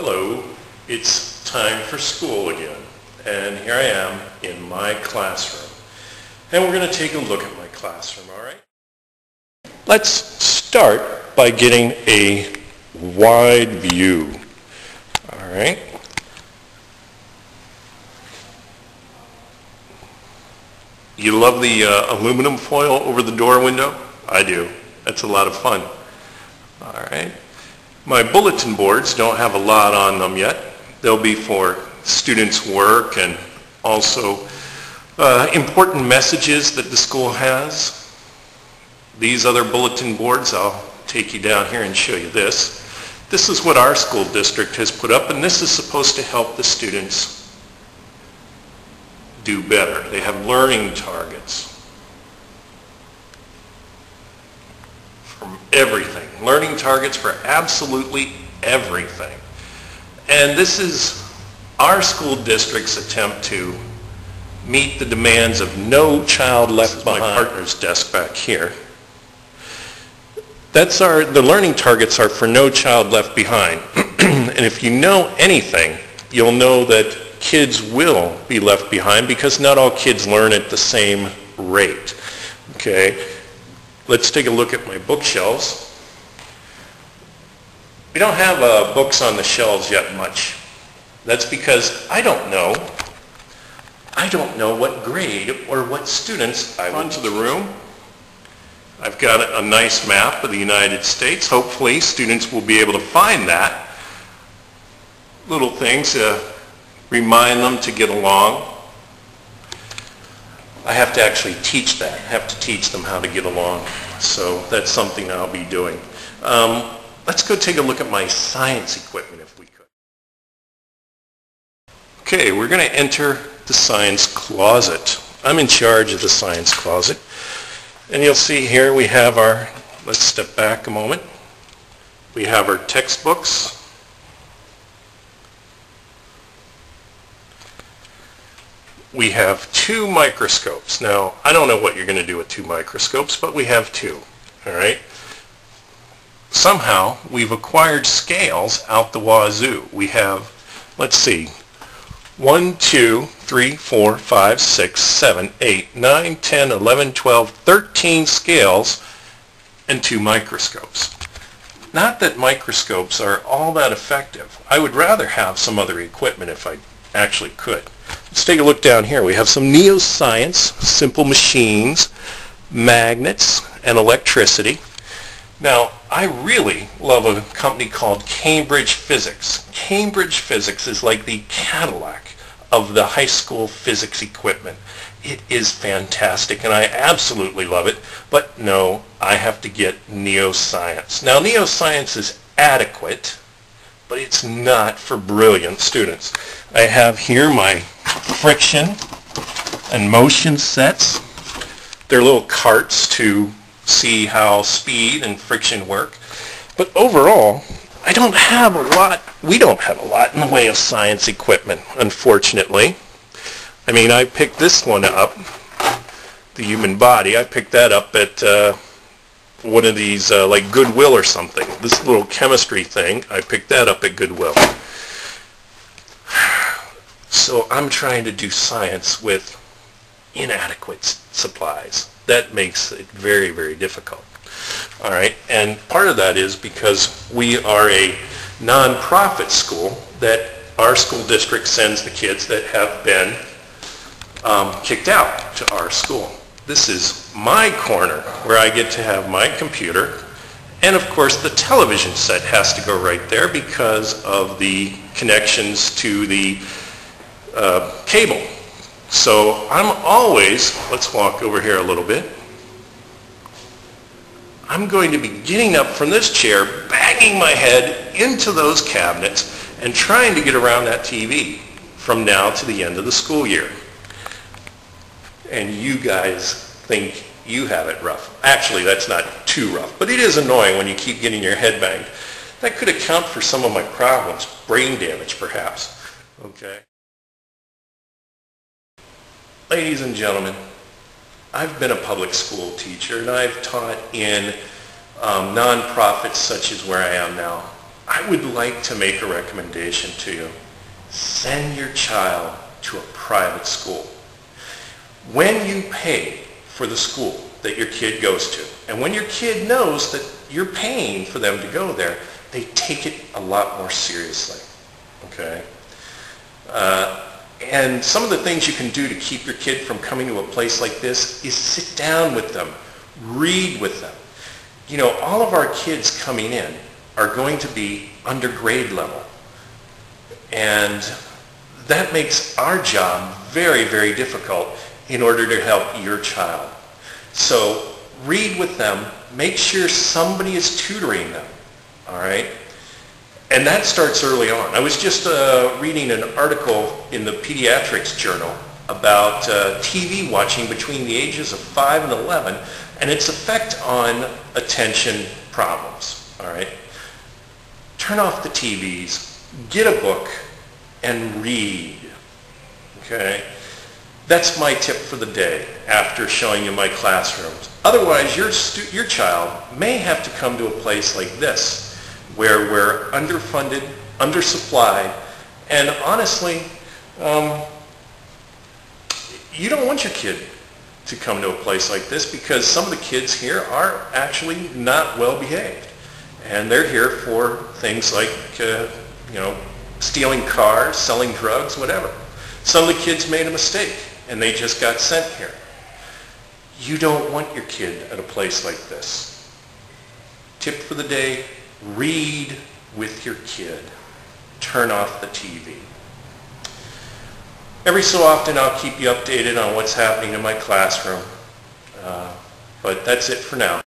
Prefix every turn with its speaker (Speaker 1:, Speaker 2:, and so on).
Speaker 1: Hello, it's time for school again, and here I am in my classroom. And we're going to take a look at my classroom, all right? Let's start by getting a wide view, all right? You love the aluminum foil over the door window? I do. That's a lot of fun. All right. My bulletin boards don't have a lot on them yet. They'll be for students' work and also important messages that the school has. These other bulletin boards, I'll take you down here and show you this. This is what our school district has put up, and this is supposed to help the students do better. They have learning targets from everything. Learning targets for absolutely everything. And this is our school district's attempt to meet the demands of No Child Left Behind. My partner's desk back here. The learning targets are for No Child Left Behind. And if you know anything, you'll know that kids will be left behind because not all kids learn at the same rate. Okay? Let's take a look at my bookshelves. We don't have books on the shelves yet much. That's because I don't know what grade or what students I want to the room. I've got a nice map of the United States. Hopefully students will be able to find that. Little things to remind them to get along. I have to actually teach that. I have to teach them how to get along. So that's something I'll be doing. Let's go take a look at my science equipment if we could. Okay, we're going to enter the science closet. I'm in charge of the science closet. And you'll see here we have let's step back a moment. We have our textbooks. We have 2 microscopes. Now, I don't know what you're going to do with 2 microscopes, but we have 2. All right? Somehow, we've acquired scales out the wazoo. We have, let's see, 1, 2, 3, 4, 5, 6, 7, 8, 9, 10, 11, 12, 13 scales and 2 microscopes. Not that microscopes are all that effective. I would rather have some other equipment if I actually could. Let's take a look down here. We have some Neoscience, simple machines, magnets, and electricity. Now, I really love a company called Cambridge Physics. Cambridge Physics is like the Cadillac of the high school physics equipment. It is fantastic, and I absolutely love it. But no, I have to get Neoscience. Now, Neoscience is adequate, but it's not for brilliant students. I have here my friction and motion sets. They're little carts to see how speed and friction work. But overall, we don't have a lot in the way of science equipment, unfortunately. I mean, I picked this one up, the human body. I picked that up at one of these, like Goodwill or something. This little chemistry thing, I picked that up at Goodwill. So I'm trying to do science with inadequate supplies. That makes it very, very difficult. All right, and part of that is because we are a nonprofit school that our school district sends the kids that have been kicked out to our school. This is my corner where I get to have my computer, and of course the television set has to go right there because of the connections to the cable. So I'm always, let's walk over here a little bit. I'm going to be getting up from this chair, banging my head into those cabinets, and trying to get around that TV from now to the end of the school year. And you guys think you have it rough. Actually, that's not too rough, but it is annoying when you keep getting your head banged. That could account for some of my problems, brain damage perhaps. Okay. Ladies and gentlemen, I've been a public school teacher and I've taught in nonprofits such as where I am now. I would like to make a recommendation to you. Send your child to a private school. When you pay for the school that your kid goes to, and when your kid knows that you're paying for them to go there, they take it a lot more seriously. Okay? And some of the things you can do to keep your kid from coming to a place like this is sit down with them, read with them. You know, all of our kids coming in are going to be under grade level. And that makes our job very, very difficult in order to help your child. So read with them, make sure somebody is tutoring them, all right? And that starts early on. I was just reading an article in the Pediatrics Journal about TV watching between the ages of 5 and 11 and its effect on attention problems, all right? Turn off the TVs, get a book, and read, okay? That's my tip for the day after showing you my classrooms. Otherwise, your child may have to come to a place like this where we're underfunded, undersupplied, and honestly, you don't want your kid to come to a place like this because some of the kids here are actually not well behaved. And they're here for things like, stealing cars, selling drugs, whatever. Some of the kids made a mistake and they just got sent here. You don't want your kid at a place like this. Tip for the day, read with your kid. Turn off the TV. Every so often I'll keep you updated on what's happening in my classroom. But that's it for now.